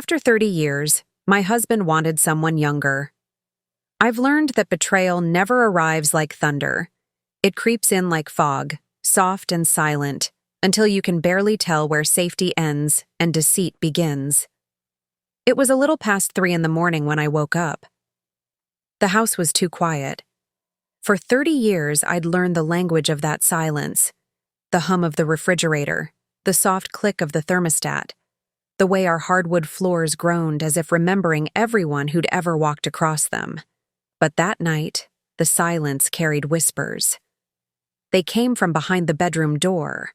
After 30 years, my husband wanted someone younger. I've learned that betrayal never arrives like thunder. It creeps in like fog, soft and silent, until you can barely tell where safety ends and deceit begins. It was a little past 3 in the morning when I woke up. The house was too quiet. For 30 years, I'd learned the language of that silence. The hum of the refrigerator, the soft click of the thermostat, the way our hardwood floors groaned as if remembering everyone who'd ever walked across them. But that night, the silence carried whispers. They came from behind the bedroom door.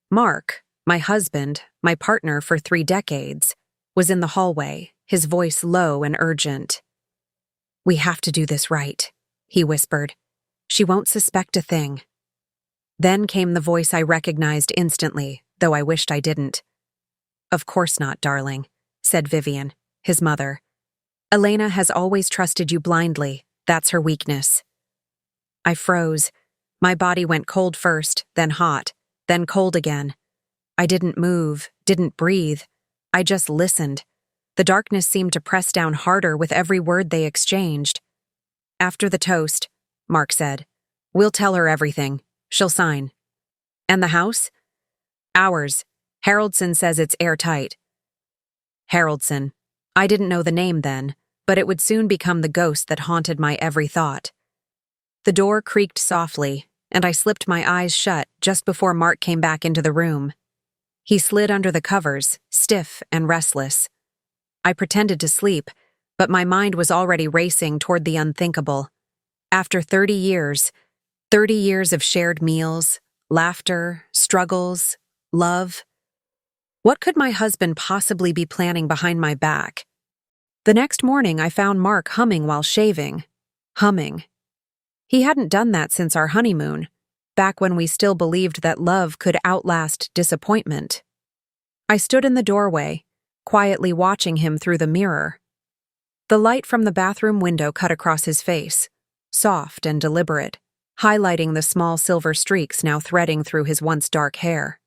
Mark, my husband, my partner for 3 decades, was in the hallway, his voice low and urgent. "We have to do this right," he whispered. "She won't suspect a thing." Then came the voice I recognized instantly, though I wished I didn't. "Of course not, darling," said Vivian, his mother. "Elena has always trusted you blindly. That's her weakness." I froze. My body went cold first, then hot, then cold again. I didn't move, didn't breathe. I just listened. The darkness seemed to press down harder with every word they exchanged. "After the toast," Mark said, "we'll tell her everything. She'll sign." "And the house?" "Ours. Haroldson says it's airtight." Haroldson. I didn't know the name then, but it would soon become the ghost that haunted my every thought. The door creaked softly, and I slipped my eyes shut just before Mark came back into the room. He slid under the covers, stiff and restless. I pretended to sleep, but my mind was already racing toward the unthinkable. After 30 years of shared meals, laughter, struggles, love, what could my husband possibly be planning behind my back? The next morning, I found Mark humming while shaving. Humming. He hadn't done that since our honeymoon, back when we still believed that love could outlast disappointment. I stood in the doorway, quietly watching him through the mirror. The light from the bathroom window cut across his face, soft and deliberate, highlighting the small silver streaks now threading through his once dark hair.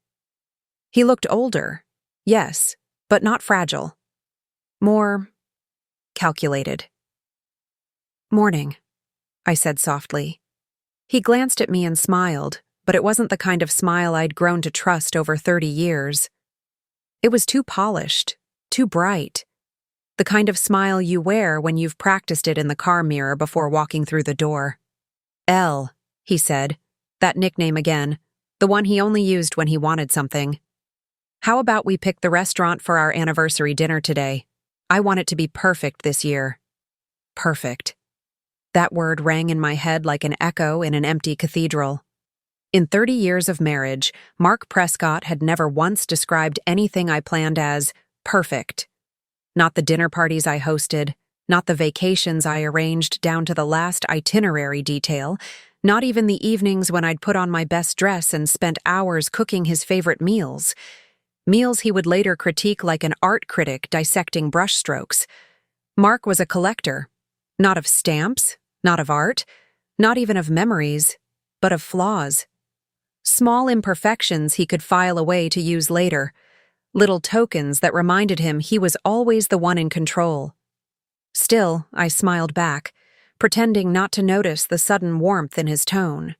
He looked older, yes, but not fragile. More calculated. "Morning," I said softly. He glanced at me and smiled, but it wasn't the kind of smile I'd grown to trust over 30 years. It was too polished, too bright. The kind of smile you wear when you've practiced it in the car mirror before walking through the door. "Elle," he said, that nickname again, the one he only used when he wanted something. "How about we pick the restaurant for our anniversary dinner today? I want it to be perfect this year." Perfect. That word rang in my head like an echo in an empty cathedral. In 30 years of marriage, Mark Prescott had never once described anything I planned as perfect. Not the dinner parties I hosted, not the vacations I arranged down to the last itinerary detail, not even the evenings when I'd put on my best dress and spent hours cooking his favorite meals. Meals he would later critique like an art critic dissecting brushstrokes. Mark was a collector, not of stamps, not of art, not even of memories, but of flaws. Small imperfections he could file away to use later, little tokens that reminded him he was always the one in control. Still, I smiled back, pretending not to notice the sudden warmth in his tone.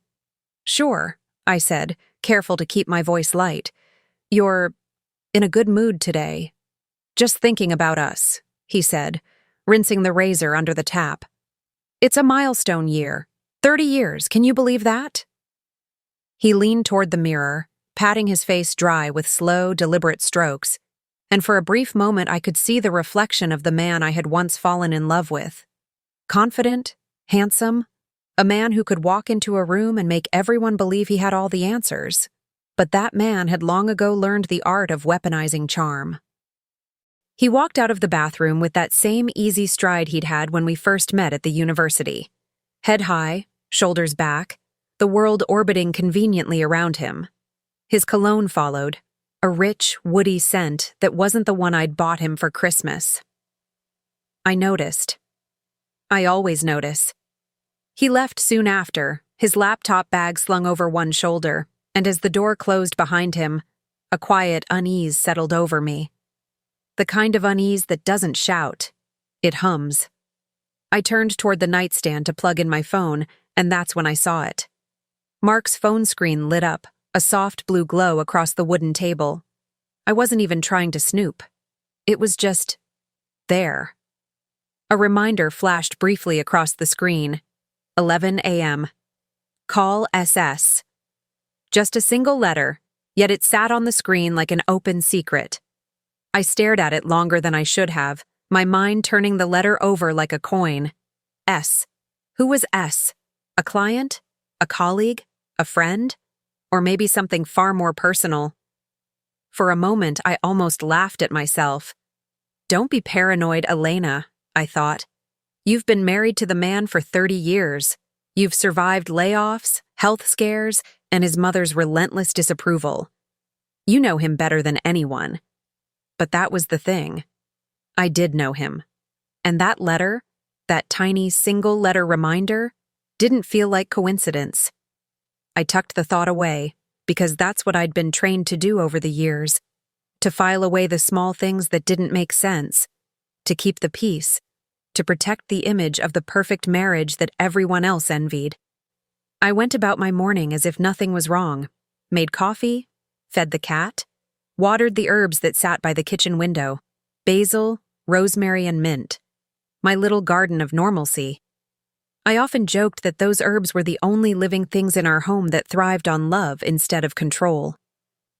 "Sure," I said, careful to keep my voice light. "You're in a good mood today." "Just thinking about us," he said, rinsing the razor under the tap. "It's a milestone year. 30 years, can you believe that?" He leaned toward the mirror, patting his face dry with slow, deliberate strokes, and for a brief moment I could see the reflection of the man I had once fallen in love with. Confident, handsome, a man who could walk into a room and make everyone believe he had all the answers. But that man had long ago learned the art of weaponizing charm. He walked out of the bathroom with that same easy stride he'd had when we first met at the university. Head high, shoulders back, the world orbiting conveniently around him. His cologne followed, a rich, woody scent that wasn't the one I'd bought him for Christmas. I noticed. I always notice. He left soon after, his laptop bag slung over one shoulder, and as the door closed behind him, a quiet unease settled over me. The kind of unease that doesn't shout. It hums. I turned toward the nightstand to plug in my phone, and that's when I saw it. Mark's phone screen lit up, a soft blue glow across the wooden table. I wasn't even trying to snoop. It was just there. A reminder flashed briefly across the screen. 11 a.m. Call SS. Just a single letter, yet it sat on the screen like an open secret. I stared at it longer than I should have, my mind turning the letter over like a coin. S. Who was S? A client? A colleague? A friend? Or maybe something far more personal? For a moment, I almost laughed at myself. Don't be paranoid, Elena, I thought. You've been married to the man for 30 years. You've survived layoffs, health scares, and his mother's relentless disapproval. You know him better than anyone. But that was the thing. I did know him. And that letter, that tiny single-letter reminder, didn't feel like coincidence. I tucked the thought away, because that's what I'd been trained to do over the years. To file away the small things that didn't make sense. To keep the peace. To protect the image of the perfect marriage that everyone else envied. I went about my morning as if nothing was wrong. Made coffee, fed the cat, watered the herbs that sat by the kitchen window. Basil, rosemary, and mint. My little garden of normalcy. I often joked that those herbs were the only living things in our home that thrived on love instead of control.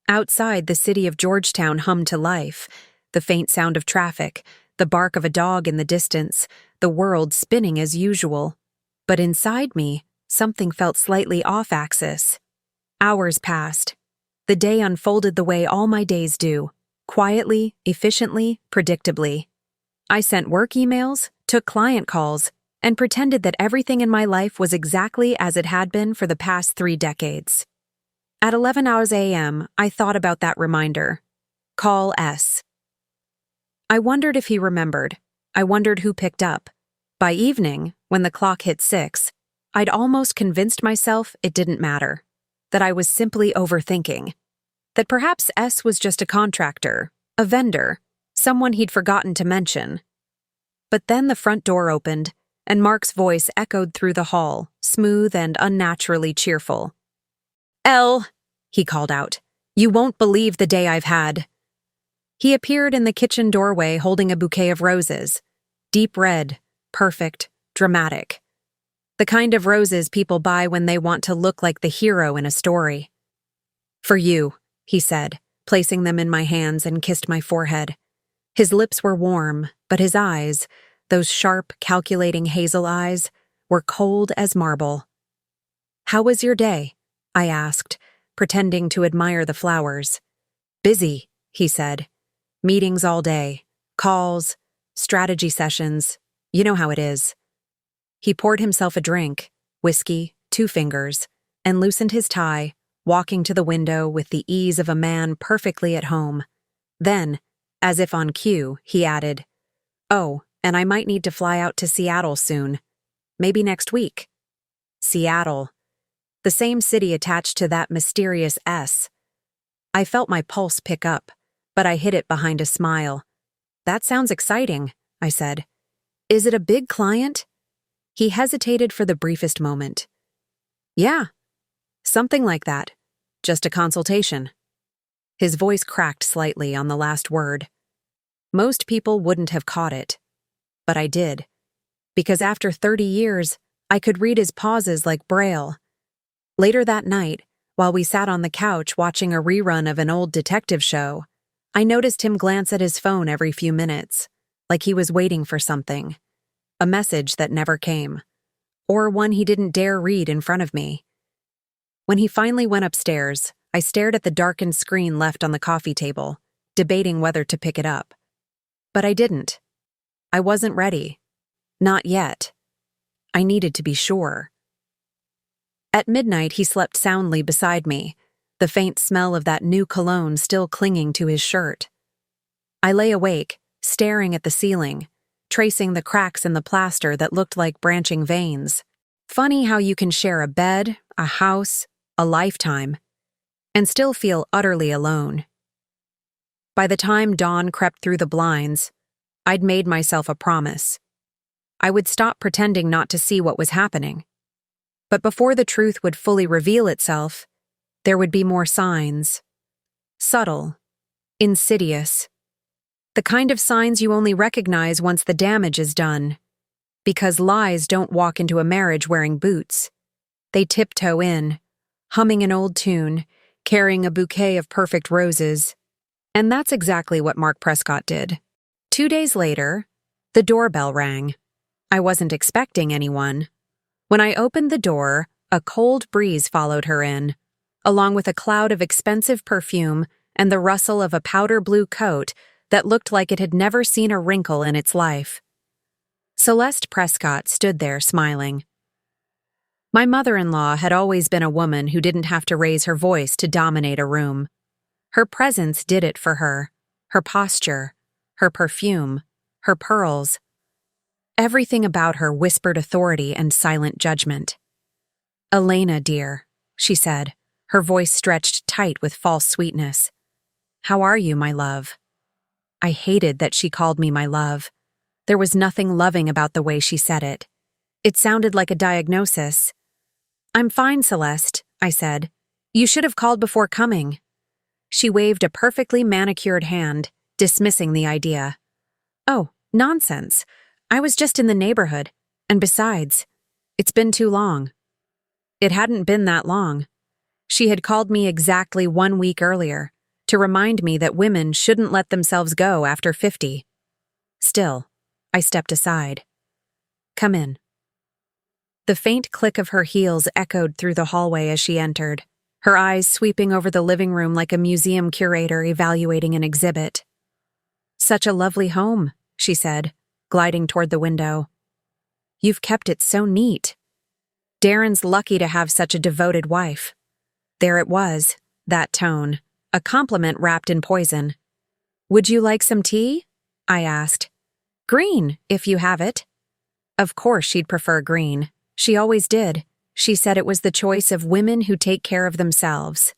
Outside, the city of Georgetown hummed to life, the faint sound of traffic, the bark of a dog in the distance, the world spinning as usual. But inside me, something felt slightly off-axis. Hours passed. The day unfolded the way all my days do, quietly, efficiently, predictably. I sent work emails, took client calls, and pretended that everything in my life was exactly as it had been for the past 3 decades. At 11 a.m., I thought about that reminder. Call S. I wondered if he remembered. I wondered who picked up. By evening, when the clock hit 6, I'd almost convinced myself it didn't matter. That I was simply overthinking. That perhaps S was just a contractor, a vendor, someone he'd forgotten to mention. But then the front door opened, and Mark's voice echoed through the hall, smooth and unnaturally cheerful. "Elle," he called out, "you won't believe the day I've had." He appeared in the kitchen doorway holding a bouquet of roses. Deep red, perfect, dramatic. The kind of roses people buy when they want to look like the hero in a story. "For you," he said, placing them in my hands and kissed my forehead. His lips were warm, but his eyes, those sharp, calculating hazel eyes, were cold as marble. "How was your day?" I asked, pretending to admire the flowers. "Busy," he said. "Meetings all day, calls, strategy sessions, you know how it is." He poured himself a drink, whiskey, 2 fingers, and loosened his tie, walking to the window with the ease of a man perfectly at home. Then, as if on cue, he added, "Oh, and I might need to fly out to Seattle soon. Maybe next week." Seattle. The same city attached to that mysterious S. I felt my pulse pick up, but I hid it behind a smile. "That sounds exciting," I said. "Is it a big client?" He hesitated for the briefest moment. "Yeah, something like that. Just a consultation." His voice cracked slightly on the last word. Most people wouldn't have caught it. But I did. Because after 30 years, I could read his pauses like Braille. Later that night, while we sat on the couch watching a rerun of an old detective show, I noticed him glance at his phone every few minutes, like he was waiting for something. A message that never came. Or one he didn't dare read in front of me. When he finally went upstairs, I stared at the darkened screen left on the coffee table, debating whether to pick it up. But I didn't. I wasn't ready. Not yet. I needed to be sure. At midnight, he slept soundly beside me, the faint smell of that new cologne still clinging to his shirt. I lay awake, staring at the ceiling, tracing the cracks in the plaster that looked like branching veins. Funny how you can share a bed, a house, a lifetime, and still feel utterly alone. By the time dawn crept through the blinds, I'd made myself a promise. I would stop pretending not to see what was happening. But before the truth would fully reveal itself, there would be more signs. Subtle, insidious. The kind of signs you only recognize once the damage is done. Because lies don't walk into a marriage wearing boots. They tiptoe in, humming an old tune, carrying a bouquet of perfect roses. And that's exactly what Mark Prescott did. 2 days later, the doorbell rang. I wasn't expecting anyone. When I opened the door, a cold breeze followed her in, along with a cloud of expensive perfume and the rustle of a powder blue coat that looked like it had never seen a wrinkle in its life. Celeste Prescott stood there smiling. My mother-in-law had always been a woman who didn't have to raise her voice to dominate a room. Her presence did it for her, her posture, her perfume, her pearls. Everything about her whispered authority and silent judgment. "Elena, dear," she said, her voice stretched tight with false sweetness. "How are you, my love?" I hated that she called me my love. There was nothing loving about the way she said it. It sounded like a diagnosis. "I'm fine, Celeste," I said. "You should have called before coming." She waved a perfectly manicured hand, dismissing the idea. "Oh, nonsense. I was just in the neighborhood, and besides, it's been too long." It hadn't been that long. She had called me exactly 1 week earlier, to remind me that women shouldn't let themselves go after 50. Still, I stepped aside. "Come in." The faint click of her heels echoed through the hallway as she entered, her eyes sweeping over the living room like a museum curator evaluating an exhibit. "Such a lovely home," she said, gliding toward the window. "You've kept it so neat. Darren's lucky to have such a devoted wife." There it was, that tone, a compliment wrapped in poison. "Would you like some tea?" I asked. "Green, if you have it." Of course she'd prefer green. She always did. She said it was the choice of women who take care of themselves.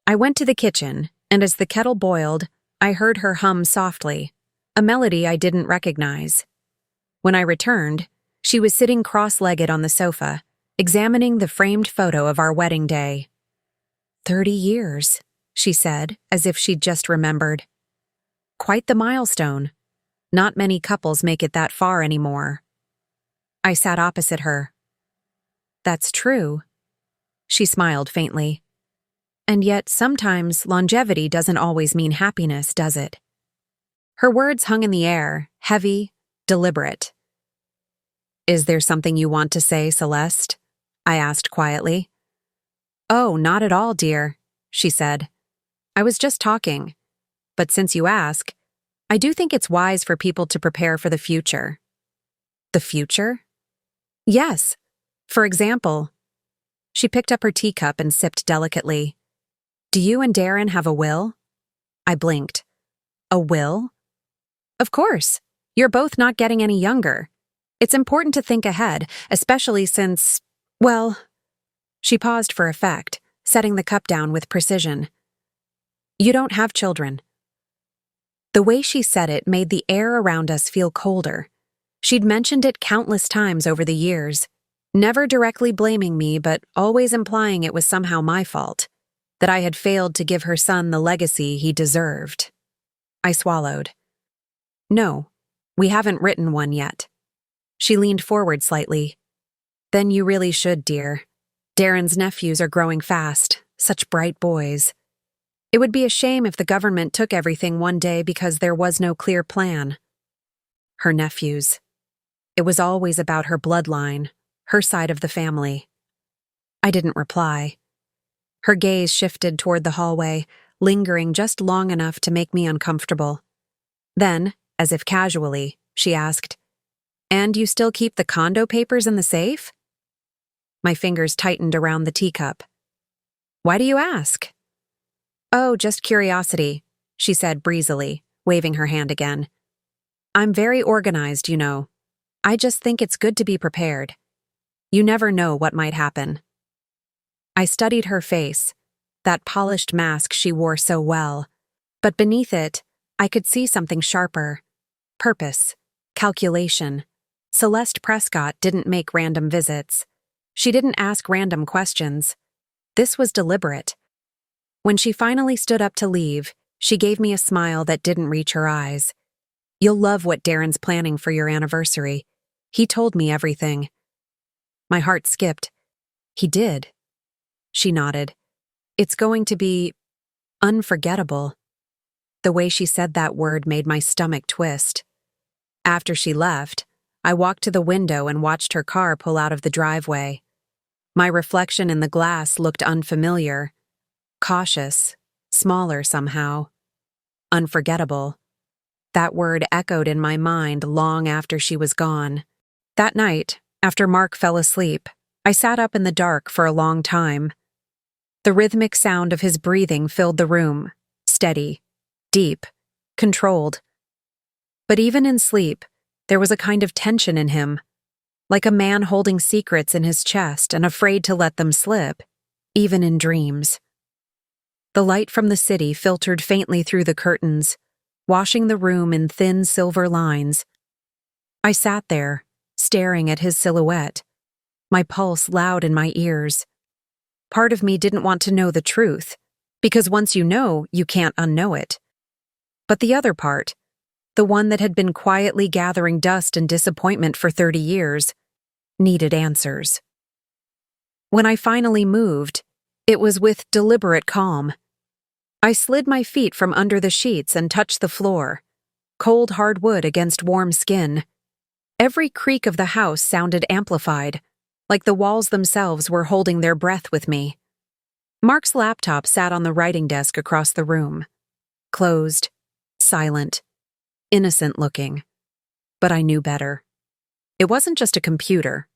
I went to the kitchen, and as the kettle boiled, I heard her hum softly, a melody I didn't recognize. When I returned, she was sitting cross-legged on the sofa, examining the framed photo of our wedding day. 30 years, she said, as if she'd just remembered. Quite the milestone. Not many couples make it that far anymore. I sat opposite her. "That's true." She smiled faintly. "And yet sometimes longevity doesn't always mean happiness, does it?" Her words hung in the air, heavy, deliberate. "Is there something you want to say, Celeste?" I asked quietly. "Oh, not at all, dear," she said. "I was just talking. But since you ask, I do think it's wise for people to prepare for the future." "The future?" "Yes. For example," she picked up her teacup and sipped delicately. "Do you and Darren have a will?" I blinked. "A will?" "Of course. You're both not getting any younger. It's important to think ahead, especially since, well..." She paused for effect, setting the cup down with precision. "You don't have children." The way she said it made the air around us feel colder. She'd mentioned it countless times over the years, never directly blaming me but always implying it was somehow my fault, that I had failed to give her son the legacy he deserved. I swallowed. "No, we haven't written one yet." She leaned forward slightly. "Then you really should, dear. Darren's nephews are growing fast, such bright boys. It would be a shame if the government took everything one day because there was no clear plan." Her nephews. It was always about her bloodline, her side of the family. I didn't reply. Her gaze shifted toward the hallway, lingering just long enough to make me uncomfortable. Then, as if casually, she asked, "And you still keep the condo papers in the safe?" My fingers tightened around the teacup. "Why do you ask?" "Oh, just curiosity," she said breezily, waving her hand again. "I'm very organized, you know. I just think it's good to be prepared. You never know what might happen." I studied her face, that polished mask she wore so well. But beneath it, I could see something sharper. Purpose. Calculation. Celeste Prescott didn't make random visits. She didn't ask random questions. This was deliberate. When she finally stood up to leave, she gave me a smile that didn't reach her eyes. "You'll love what Darren's planning for your anniversary. He told me everything." My heart skipped. "He did?" She nodded. "It's going to be unforgettable." The way she said that word made my stomach twist. After she left, I walked to the window and watched her car pull out of the driveway. My reflection in the glass looked unfamiliar, cautious, smaller somehow. Unforgettable. That word echoed in my mind long after she was gone. That night, after Mark fell asleep, I sat up in the dark for a long time. The rhythmic sound of his breathing filled the room, steady, deep, controlled. But even in sleep, there was a kind of tension in him, like a man holding secrets in his chest and afraid to let them slip, even in dreams. The light from the city filtered faintly through the curtains, washing the room in thin silver lines. I sat there, staring at his silhouette, my pulse loud in my ears. Part of me didn't want to know the truth, because once you know, you can't unknow it. But the other part, the one that had been quietly gathering dust and disappointment for 30 years, needed answers. When I finally moved, it was with deliberate calm. I slid my feet from under the sheets and touched the floor, cold hard wood against warm skin. Every creak of the house sounded amplified, like the walls themselves were holding their breath with me. Mark's laptop sat on the writing desk across the room, closed, silent, innocent-looking. But I knew better. It wasn't just a computer.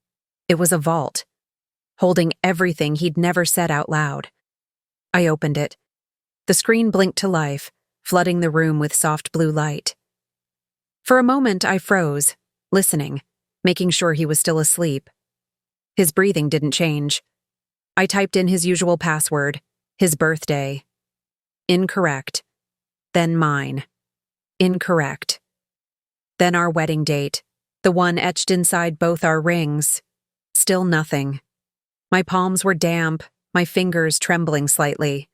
It was a vault, holding everything he'd never said out loud. I opened it. The screen blinked to life, flooding the room with soft blue light. For a moment, I froze, listening, making sure he was still asleep. His breathing didn't change. I typed in his usual password, his birthday. Incorrect. Then mine. Incorrect. Then our wedding date, the one etched inside both our rings. Still nothing. My palms were damp, my fingers trembling slightly.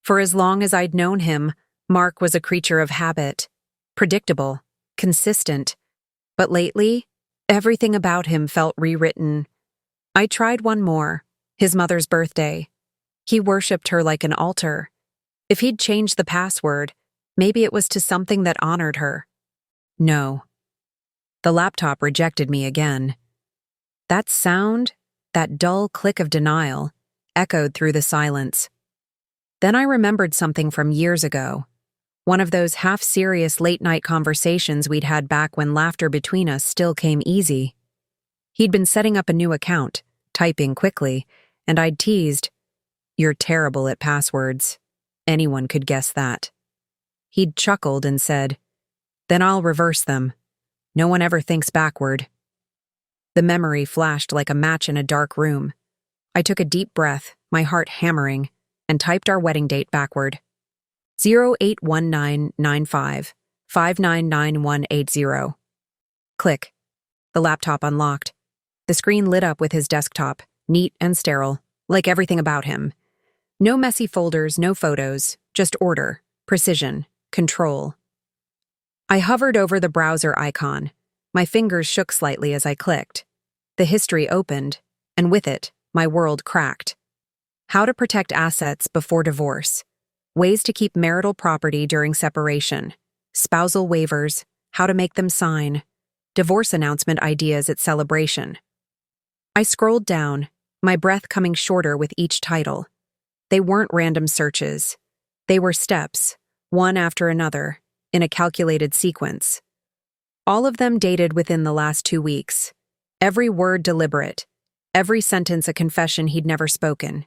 For as long as I'd known him, Mark was a creature of habit. Predictable, consistent. But lately, everything about him felt rewritten. I tried one more, his mother's birthday. He worshipped her like an altar. If he'd changed the password, maybe it was to something that honored her. No. The laptop rejected me again. That sound, that dull click of denial, echoed through the silence. Then I remembered something from years ago. One of those half-serious late-night conversations we'd had back when laughter between us still came easy. He'd been setting up a new account, typing quickly, and I'd teased, "You're terrible at passwords. Anyone could guess that." He'd chuckled and said, "Then I'll reverse them. No one ever thinks backward." The memory flashed like a match in a dark room. I took a deep breath, my heart hammering, and typed our wedding date backward. 081995 599180. Click. The laptop unlocked. The screen lit up with his desktop, neat and sterile, like everything about him. No messy folders, no photos, just order, precision, control. I hovered over the browser icon. My fingers shook slightly as I clicked. The history opened, and with it, my world cracked. How to protect assets before divorce. Ways to keep marital property during separation. Spousal waivers. How to make them sign. Divorce announcement ideas at celebration. I scrolled down, my breath coming shorter with each title. They weren't random searches. They were steps, one after another, in a calculated sequence. All of them dated within the last 2 weeks. Every word deliberate. Every sentence a confession he'd never spoken.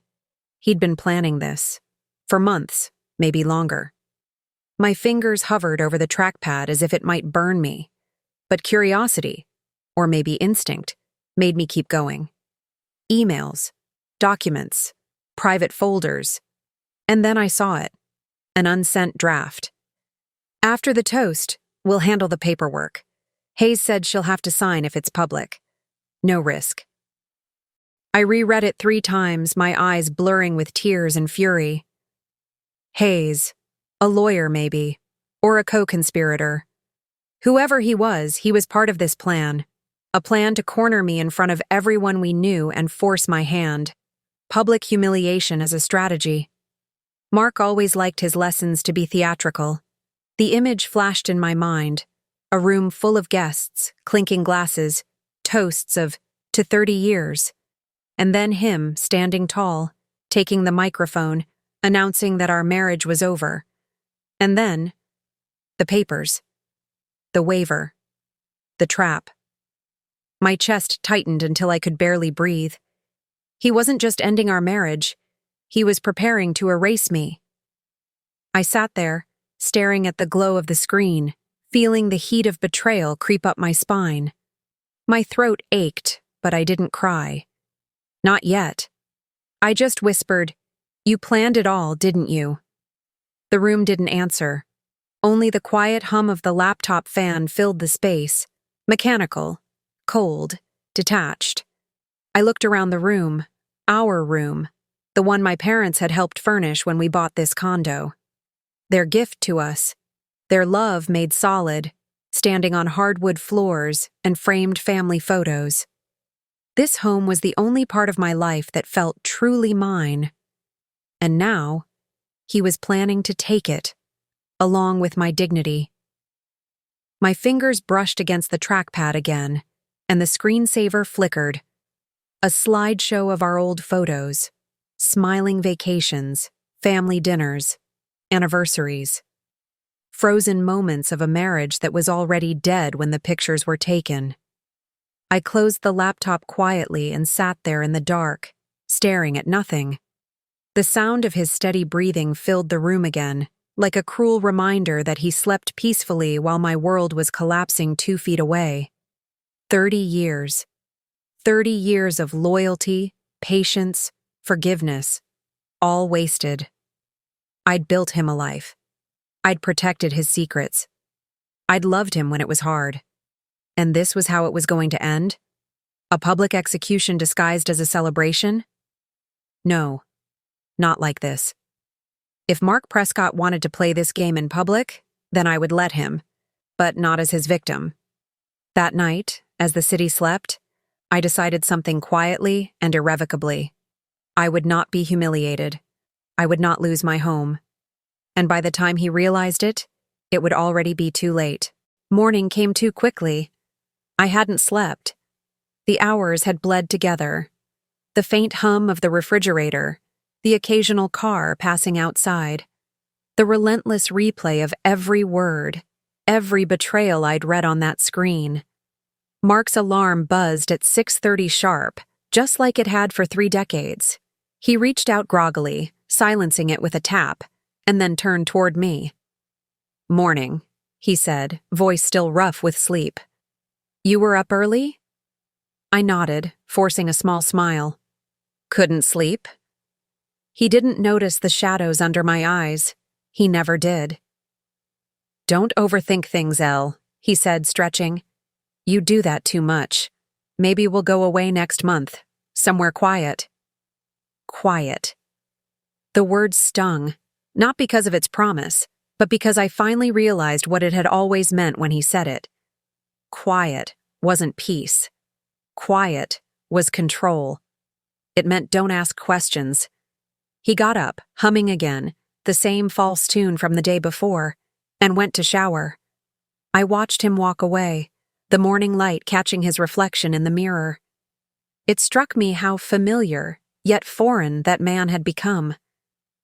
He'd been planning this. For months, maybe longer. My fingers hovered over the trackpad as if it might burn me. But curiosity, or maybe instinct, made me keep going. Emails, documents, private folders. And then I saw it. An unsent draft, After the toast, we'll handle the paperwork. Hayes said she'll have to sign if it's public. No risk. I reread it 3 times, my eyes blurring with tears and fury. Hayes. A lawyer, maybe. Or a co-conspirator. Whoever he was part of this plan. A plan to corner me in front of everyone we knew and force my hand. Public humiliation as a strategy. Mark always liked his lessons to be theatrical. The image flashed in my mind. A room full of guests, clinking glasses, toasts of, to 30 years. And then him, standing tall, taking the microphone, announcing that our marriage was over. And then, the papers. The waiver. The trap. My chest tightened until I could barely breathe. He wasn't just ending our marriage, he was preparing to erase me. I sat there, staring at the glow of the screen, feeling the heat of betrayal creep up my spine. My throat ached, but I didn't cry. Not yet. I just whispered, "You planned it all, didn't you?" The room didn't answer. Only the quiet hum of the laptop fan filled the space, mechanical, cold, detached. I looked around the room, our room, the one my parents had helped furnish when we bought this condo. Their gift to us, their love made solid, standing on hardwood floors and framed family photos. This home was the only part of my life that felt truly mine. And now, he was planning to take it, along with my dignity. My fingers brushed against the trackpad again, and the screensaver flickered. A slideshow of our old photos, smiling vacations, family dinners, anniversaries. Frozen moments of a marriage that was already dead when the pictures were taken. I closed the laptop quietly and sat there in the dark, staring at nothing. The sound of his steady breathing filled the room again, like a cruel reminder that he slept peacefully while my world was collapsing 2 feet away. 30 years. 30 years of loyalty, patience, forgiveness, all wasted. I'd built him a life. I'd protected his secrets. I'd loved him when it was hard. And this was how it was going to end? A public execution disguised as a celebration? No, not like this. If Mark Prescott wanted to play this game in public, then I would let him, but not as his victim. That night, as the city slept, I decided something quietly and irrevocably. I would not be humiliated. I would not lose my home. And by the time he realized it, it would already be too late. Morning came too quickly. I hadn't slept. The hours had bled together. The faint hum of the refrigerator, the occasional car passing outside, the relentless replay of every word, every betrayal I'd read on that screen. Mark's alarm buzzed at 6:30 sharp, just like it had for 3 decades. He reached out groggily, silencing it with a tap, and then turned toward me. "Morning," he said, voice still rough with sleep. "You were up early?" I nodded, forcing a small smile. "Couldn't sleep?" He didn't notice the shadows under my eyes. He never did. "Don't overthink things, Elle," he said, stretching. "You do that too much. Maybe we'll go away next month, somewhere quiet." Quiet. The word stung, not because of its promise, but because I finally realized what it had always meant when he said it. Quiet wasn't peace. Quiet was control. It meant don't ask questions. He got up, humming again, the same false tune from the day before, and went to shower. I watched him walk away, the morning light catching his reflection in the mirror. It struck me how familiar, yet foreign, that man had become.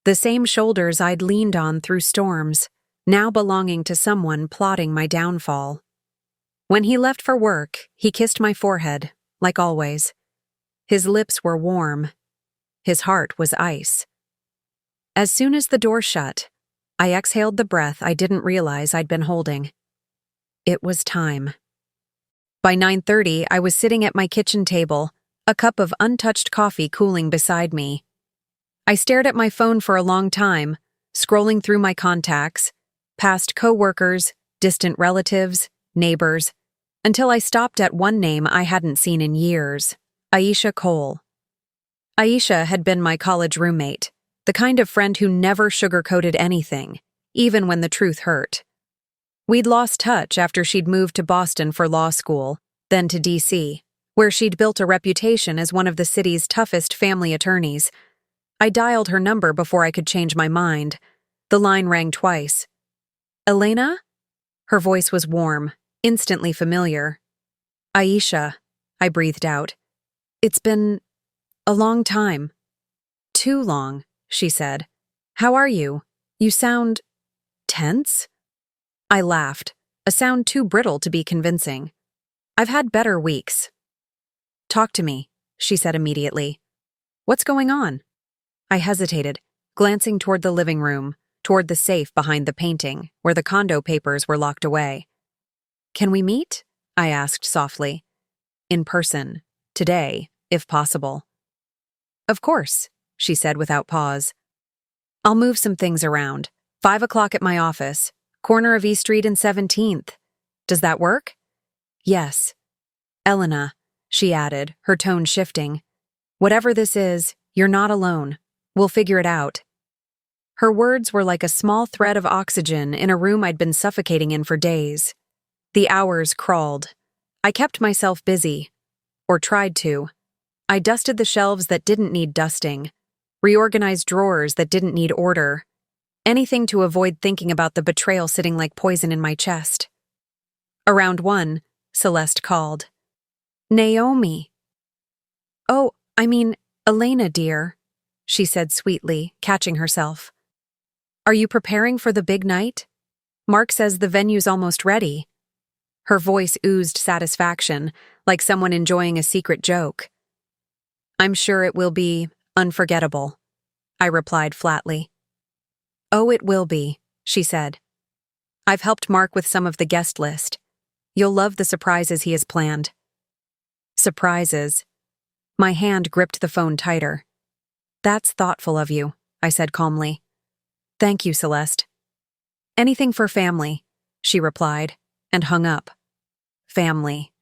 The same shoulders I'd leaned on through storms, now belonging to someone plotting my downfall. When he left for work, he kissed my forehead, like always. His lips were warm. His heart was ice. As soon as the door shut, I exhaled the breath I didn't realize I'd been holding. It was time. By 9:30, I was sitting at my kitchen table, a cup of untouched coffee cooling beside me. I stared at my phone for a long time, scrolling through my contacts, past coworkers, distant relatives, neighbors, until I stopped at one name I hadn't seen in years: Aisha Cole. Aisha had been my college roommate, the kind of friend who never sugarcoated anything, even when the truth hurt. We'd lost touch after she'd moved to Boston for law school, then to D.C., where she'd built a reputation as one of the city's toughest family attorneys. I dialed her number before I could change my mind. The line rang twice. "Elena?" Her voice was warm, instantly familiar. "Aisha," I breathed out. "It's been a long time." "Too long," she said. "How are you? You sound tense?" I laughed, a sound too brittle to be convincing. "I've had better weeks." "Talk to me," she said immediately. "What's going on?" I hesitated, glancing toward the living room, toward the safe behind the painting, where the condo papers were locked away. "Can we meet?" I asked softly. "In person. Today, if possible." "Of course," she said without pause. "I'll move some things around. 5 o'clock at my office, corner of E Street and 17th. Does that work?" "Yes." "Elena," she added, her tone shifting. "Whatever this is, you're not alone. We'll figure it out." Her words were like a small thread of oxygen in a room I'd been suffocating in for days. The hours crawled. I kept myself busy. Or tried to. I dusted the shelves that didn't need dusting, reorganized drawers that didn't need order. Anything to avoid thinking about the betrayal sitting like poison in my chest. Around 1, Celeste called. "Naomi." "Oh, I mean, Elena, dear," she said sweetly, catching herself. "Are you preparing for the big night? Mark says the venue's almost ready." Her voice oozed satisfaction, like someone enjoying a secret joke. "I'm sure it will be unforgettable," I replied flatly. "Oh, it will be," she said. "I've helped Mark with some of the guest list. You'll love the surprises he has planned." Surprises. My hand gripped the phone tighter. "That's thoughtful of you," I said calmly. "Thank you, Celeste." "Anything for family," she replied, and hung up. Family.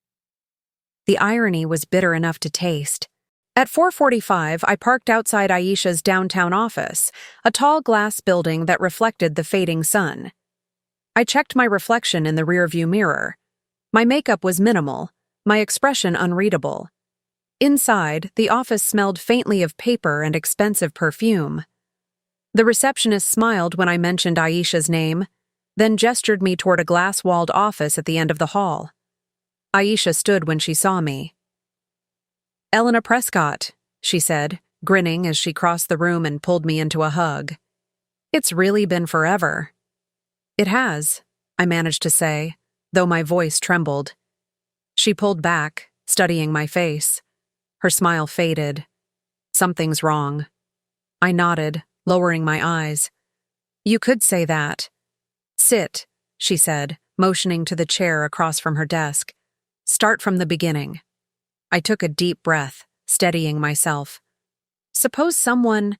The irony was bitter enough to taste. At 4:45, I parked outside Aisha's downtown office, a tall glass building that reflected the fading sun. I checked my reflection in the rearview mirror. My makeup was minimal, my expression unreadable. Inside, the office smelled faintly of paper and expensive perfume. The receptionist smiled when I mentioned Aisha's name, then gestured me toward a glass-walled office at the end of the hall. Aisha stood when she saw me. "Elena Prescott," she said, grinning as she crossed the room and pulled me into a hug. "It's really been forever." "It has," I managed to say, though my voice trembled. She pulled back, studying my face. Her smile faded. "Something's wrong." I nodded, lowering my eyes. "You could say that." "Sit," she said, motioning to the chair across from her desk. "Start from the beginning." I took a deep breath, steadying myself. "Suppose someone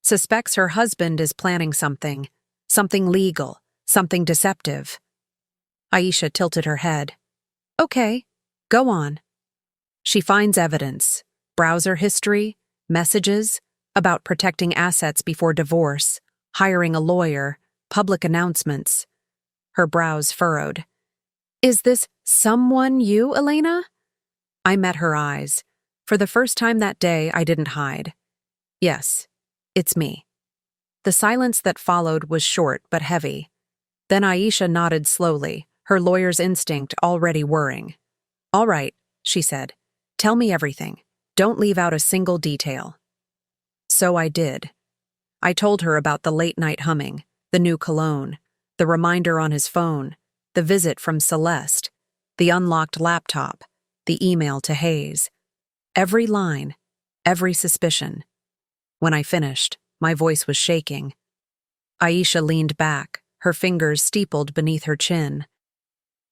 suspects her husband is planning something legal, something deceptive." Aisha tilted her head. "Okay, go on." "She finds evidence, browser history, messages, about protecting assets before divorce, hiring a lawyer, public announcements." Her brows furrowed. "Is this someone you, Elena?" I met her eyes. For the first time that day, I didn't hide. "Yes, it's me." The silence that followed was short but heavy. Then Aisha nodded slowly, her lawyer's instinct already whirring. "All right," she said. "Tell me everything. Don't leave out a single detail." So I did. I told her about the late-night humming, the new cologne, the reminder on his phone, the visit from Celeste, the unlocked laptop, the email to Hayes. Every line, every suspicion. When I finished, my voice was shaking. Aisha leaned back, her fingers steepled beneath her chin.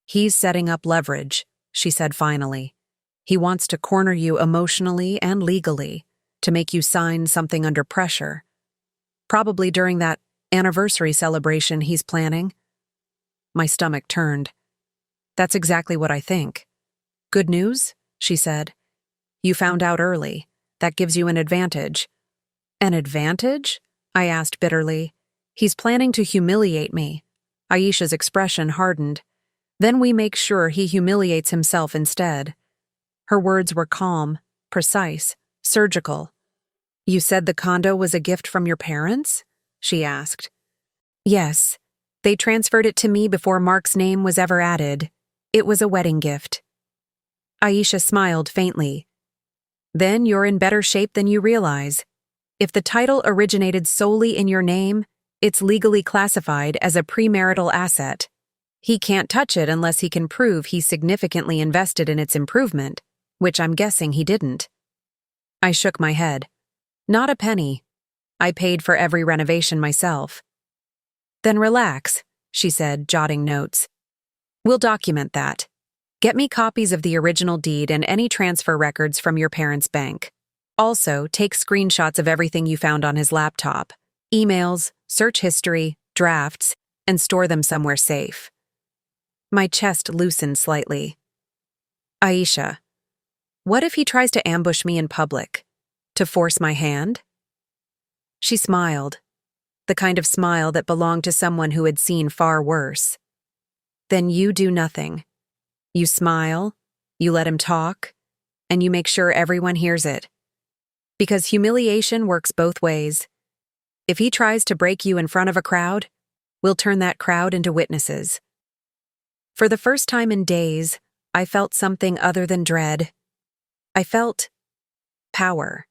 "He's setting up leverage," she said finally. "He wants to corner you emotionally and legally, to make you sign something under pressure. Probably during that anniversary celebration he's planning, My stomach turned. That's exactly what I think. Good news? She said. You found out early. That gives you an advantage. An advantage? I asked bitterly. He's planning to humiliate me. Aisha's expression hardened. Then we make sure he humiliates himself instead. Her words were calm, precise, surgical. You said the condo was a gift from your parents? She asked. Yes. They transferred it to me before Mark's name was ever added. It was a wedding gift. Aisha smiled faintly. Then you're in better shape than you realize. If the title originated solely in your name, it's legally classified as a premarital asset. He can't touch it unless he can prove he significantly invested in its improvement, which I'm guessing he didn't. I shook my head. Not a penny. I paid for every renovation myself. Then relax, she said, jotting notes. We'll document that. Get me copies of the original deed and any transfer records from your parents' bank. Also, take screenshots of everything you found on his laptop, emails, search history, drafts, and store them somewhere safe. My chest loosened slightly. Aisha, what if he tries to ambush me in public? To force my hand? She smiled, the kind of smile that belonged to someone who had seen far worse. Then you do nothing. You smile, you let him talk, and you make sure everyone hears it. Because humiliation works both ways. If he tries to break you in front of a crowd, we'll turn that crowd into witnesses. For the first time in days, I felt something other than dread. I felt power.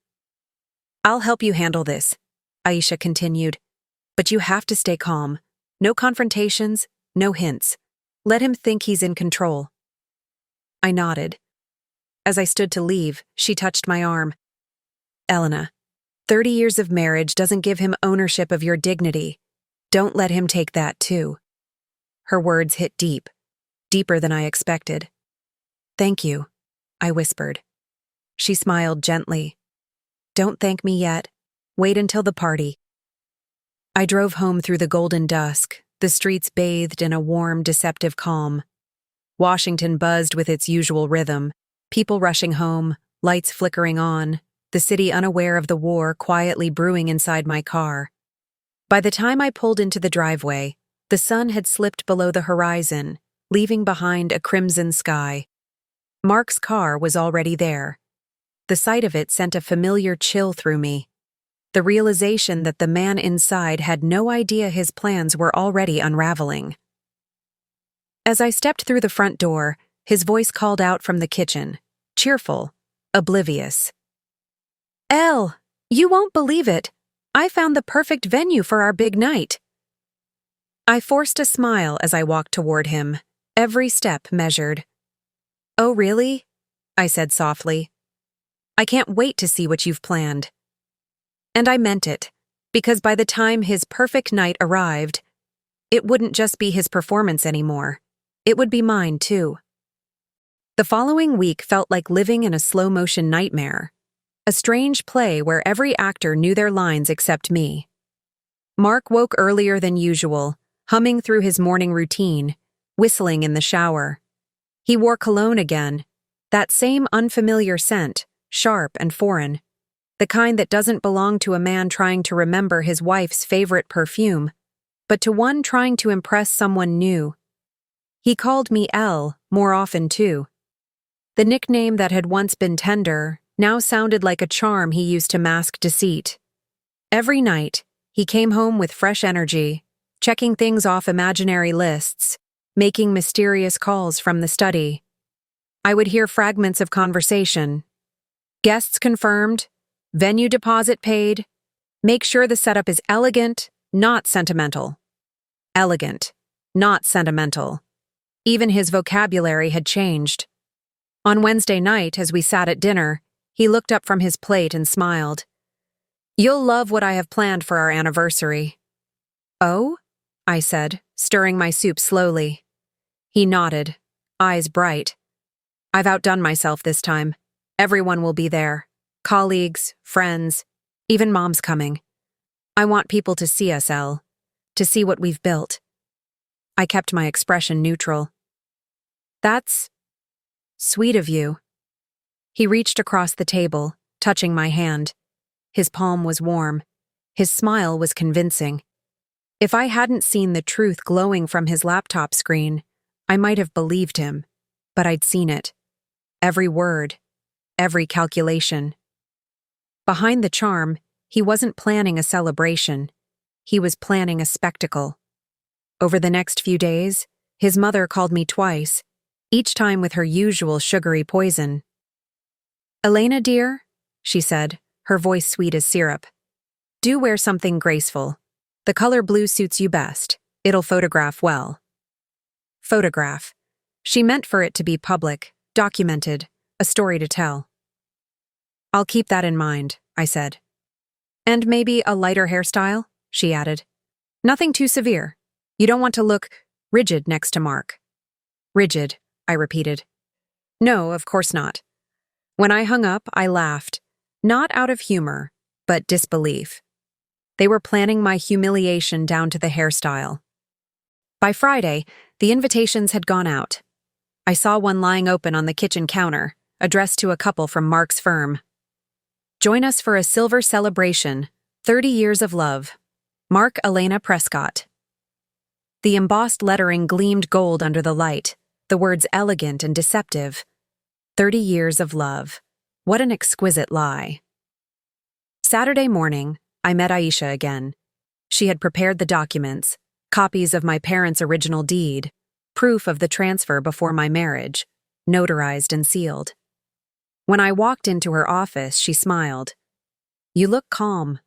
I'll help you handle this, Aisha continued. But you have to stay calm. No confrontations, no hints. Let him think he's in control. I nodded. As I stood to leave, she touched my arm. Elena, 30 years of marriage doesn't give him ownership of your dignity. Don't let him take that too. Her words hit deep, deeper than I expected. Thank you, I whispered. She smiled gently. Don't thank me yet. Wait until the party. I drove home through the golden dusk, the streets bathed in a warm, deceptive calm. Washington buzzed with its usual rhythm, people rushing home, lights flickering on, the city unaware of the war quietly brewing inside my car. By the time I pulled into the driveway, the sun had slipped below the horizon, leaving behind a crimson sky. Mark's car was already there. The sight of it sent a familiar chill through me. The realization that the man inside had no idea his plans were already unraveling. As I stepped through the front door, his voice called out from the kitchen, cheerful, oblivious. Elle, you won't believe it. I found the perfect venue for our big night. I forced a smile as I walked toward him, every step measured. Oh, really? I said softly. I can't wait to see what you've planned. And I meant it, because by the time his perfect night arrived, it wouldn't just be his performance anymore. It would be mine, too. The following week felt like living in a slow-motion nightmare, a strange play where every actor knew their lines except me. Mark woke earlier than usual, humming through his morning routine, whistling in the shower. He wore cologne again, that same unfamiliar scent, sharp and foreign, the kind that doesn't belong to a man trying to remember his wife's favorite perfume, but to one trying to impress someone new. He called me Elle more often, too. The nickname that had once been tender now sounded like a charm he used to mask deceit. Every night, he came home with fresh energy, checking things off imaginary lists, making mysterious calls from the study. I would hear fragments of conversation. Guests confirmed, venue deposit paid, make sure the setup is elegant, not sentimental. Elegant, not sentimental. Even his vocabulary had changed. On Wednesday night, as we sat at dinner, he looked up from his plate and smiled. You'll love what I have planned for our anniversary. Oh? I said, stirring my soup slowly. He nodded, eyes bright. I've outdone myself this time. Everyone will be there. Colleagues, friends, even Mom's coming. I want people to see us, Elle. To see what we've built. I kept my expression neutral. That's sweet of you. He reached across the table, touching my hand. His palm was warm. His smile was convincing. If I hadn't seen the truth glowing from his laptop screen, I might have believed him, but I'd seen it. Every word, every calculation. Behind the charm, he wasn't planning a celebration. He was planning a spectacle. Over the next few days, his mother called me twice, each time with her usual sugary poison. "Elena, dear," she said, her voice sweet as syrup. "Do wear something graceful. The color blue suits you best. It'll photograph well." Photograph. She meant for it to be public, documented, a story to tell. "I'll keep that in mind," I said. "And maybe a lighter hairstyle," she added. "Nothing too severe. You don't want to look rigid next to Mark." "Rigid," I repeated. "No, of course not." When I hung up, I laughed, not out of humor, but disbelief. They were planning my humiliation down to the hairstyle. By Friday, the invitations had gone out. I saw one lying open on the kitchen counter, addressed to a couple from Mark's firm. "Join us for a silver celebration, 30 years of love. Mark Elena Prescott." The embossed lettering gleamed gold under the light, the words elegant and deceptive. 30 years of love. What an exquisite lie. Saturday morning, I met Aisha again. She had prepared the documents, copies of my parents' original deed, proof of the transfer before my marriage, notarized and sealed. When I walked into her office, she smiled. "You look calm."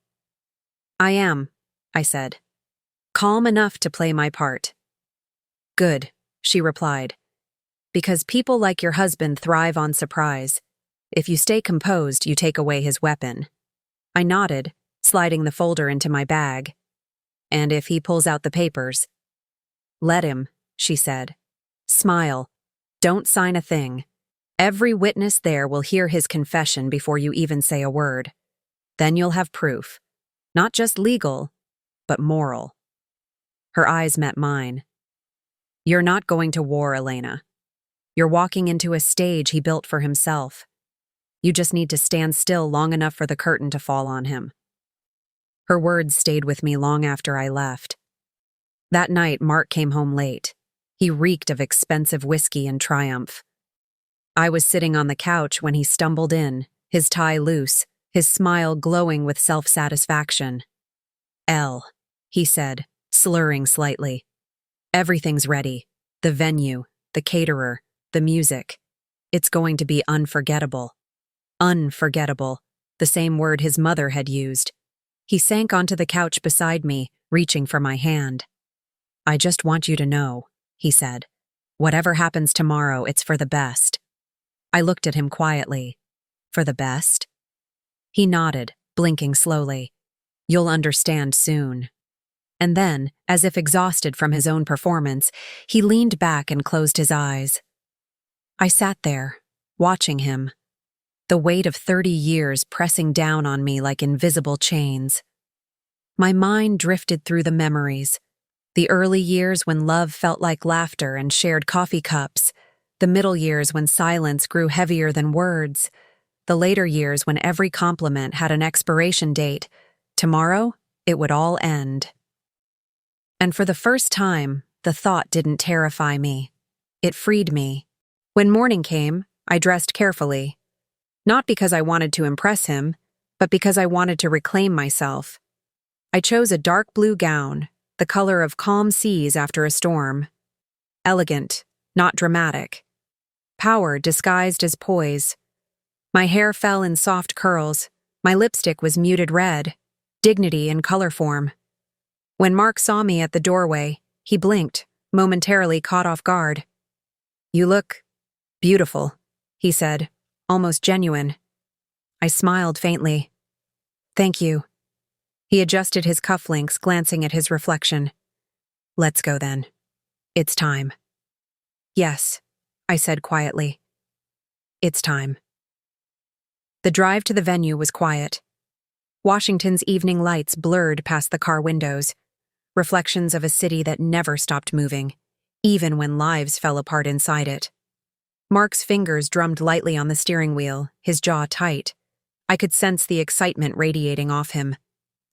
"I am," I said. "Calm enough to play my part." "Good," she replied. "Because people like your husband thrive on surprise. If you stay composed, you take away his weapon." I nodded, sliding the folder into my bag. "And if he pulls out the papers?" "Let him," she said. "Smile. Don't sign a thing. Every witness there will hear his confession before you even say a word. Then you'll have proof. Not just legal, but moral." Her eyes met mine. "You're not going to war, Elena. You're walking into a stage he built for himself. You just need to stand still long enough for the curtain to fall on him." Her words stayed with me long after I left. That night, Mark came home late. He reeked of expensive whiskey and triumph. I was sitting on the couch when he stumbled in, his tie loose, his smile glowing with self-satisfaction. "Elle," he said, slurring slightly. "Everything's ready. The venue, the caterer, the music. It's going to be unforgettable." Unforgettable, the same word his mother had used. He sank onto the couch beside me, reaching for my hand. "I just want you to know," he said. "Whatever happens tomorrow, it's for the best." I looked at him quietly. "For the best?" He nodded, blinking slowly. "You'll understand soon." And then, as if exhausted from his own performance, he leaned back and closed his eyes. I sat there, watching him, the weight of 30 years pressing down on me like invisible chains. My mind drifted through the memories, the early years when love felt like laughter and shared coffee cups, the middle years when silence grew heavier than words, the later years when every compliment had an expiration date. Tomorrow, it would all end. And for the first time, the thought didn't terrify me. It freed me. When morning came, I dressed carefully. Not because I wanted to impress him, but because I wanted to reclaim myself. I chose a dark blue gown, the color of calm seas after a storm. Elegant, not dramatic. Power disguised as poise. My hair fell in soft curls. My lipstick was muted red, dignity in color form. When Mark saw me at the doorway, he blinked, momentarily caught off guard. "You look beautiful," he said, almost genuine. I smiled faintly. "Thank you." He adjusted his cufflinks, glancing at his reflection. "Let's go then. It's time." "Yes," I said quietly. "It's time." The drive to the venue was quiet. Washington's evening lights blurred past the car windows, reflections of a city that never stopped moving. even when lives fell apart inside it. Mark's fingers drummed lightly on the steering wheel, his jaw tight. I could sense the excitement radiating off him.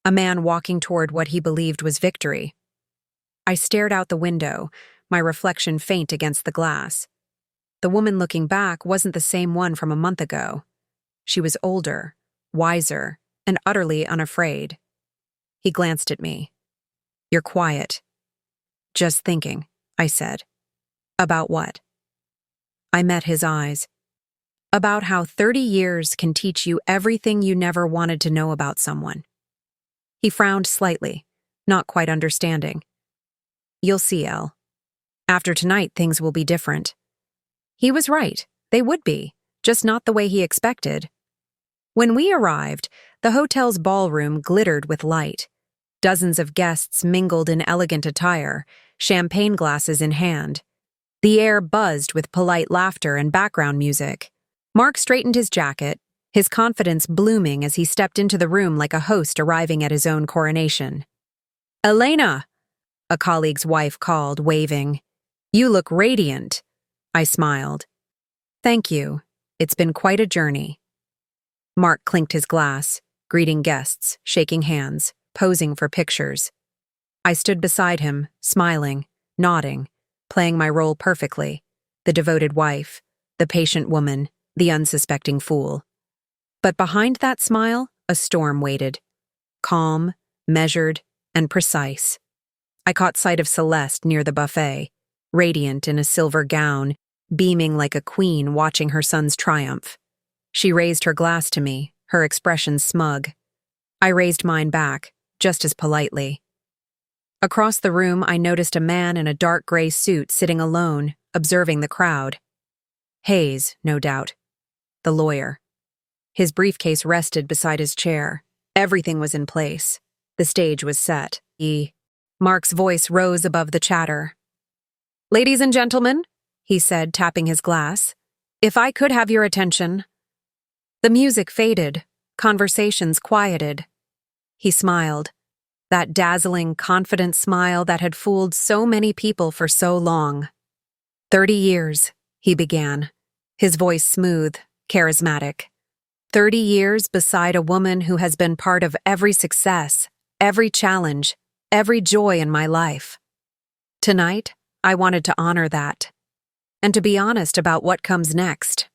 A man walking toward what he believed was victory. I stared out the window, my reflection faint against the glass. The woman looking back wasn't the same one from a month ago. She was older, wiser, and utterly unafraid. He glanced at me. "You're quiet." "Just thinking," I said. "About what?" I met his eyes. "About how 30 years can teach you everything you never wanted to know about someone." He frowned slightly, not quite understanding. "You'll see, Elle. After tonight, things will be different." He was right. They would be, just not the way he expected. When we arrived, the hotel's ballroom glittered with light. Dozens of guests mingled in elegant attire, champagne glasses in hand. The air buzzed with polite laughter and background music. Mark straightened his jacket, his confidence blooming as he stepped into the room like a host arriving at his own coronation. "Elena!" a colleague's wife called, waving. "You look radiant." I smiled. "Thank you. It's been quite a journey." Mark clinked his glass, greeting guests, shaking hands, posing for pictures. I stood beside him, smiling, nodding, playing my role perfectly, the devoted wife, the patient woman, the unsuspecting fool. But behind that smile, a storm waited. Calm, measured, and precise. I caught sight of Celeste near the buffet, radiant in a silver gown, beaming like a queen watching her son's triumph. She raised her glass to me, her expression smug. I raised mine back, just as politely. Across the room, I noticed a man in a dark gray suit sitting alone, observing the crowd. Hayes, no doubt. The lawyer. His briefcase rested beside his chair. Everything was in place. The stage was set. Mark's voice rose above the chatter. "Ladies and gentlemen," he said, tapping his glass, "if I could have your attention." The music faded, conversations quieted. He smiled, that dazzling, confident smile that had fooled so many people for so long. 30 years, he began, his voice smooth, charismatic. 30 years beside a woman who has been part of every success, every challenge, every joy in my life. Tonight, I wanted to honor that, and to be honest about what comes next.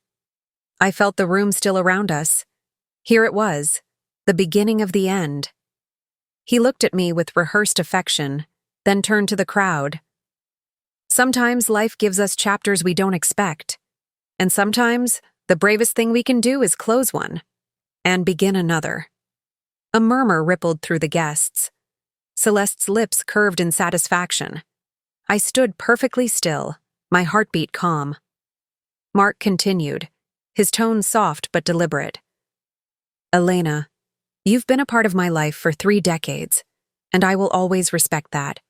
I felt the room still around us. Here it was, the beginning of the end. He looked at me with rehearsed affection, then turned to the crowd. Sometimes life gives us chapters we don't expect, and sometimes the bravest thing we can do is close one and begin another. A murmur rippled through the guests. Celeste's lips curved in satisfaction. I stood perfectly still, my heartbeat calm. Mark continued, his tone soft but deliberate. "Elena, you've been a part of my life for 3 decades, and I will always respect that.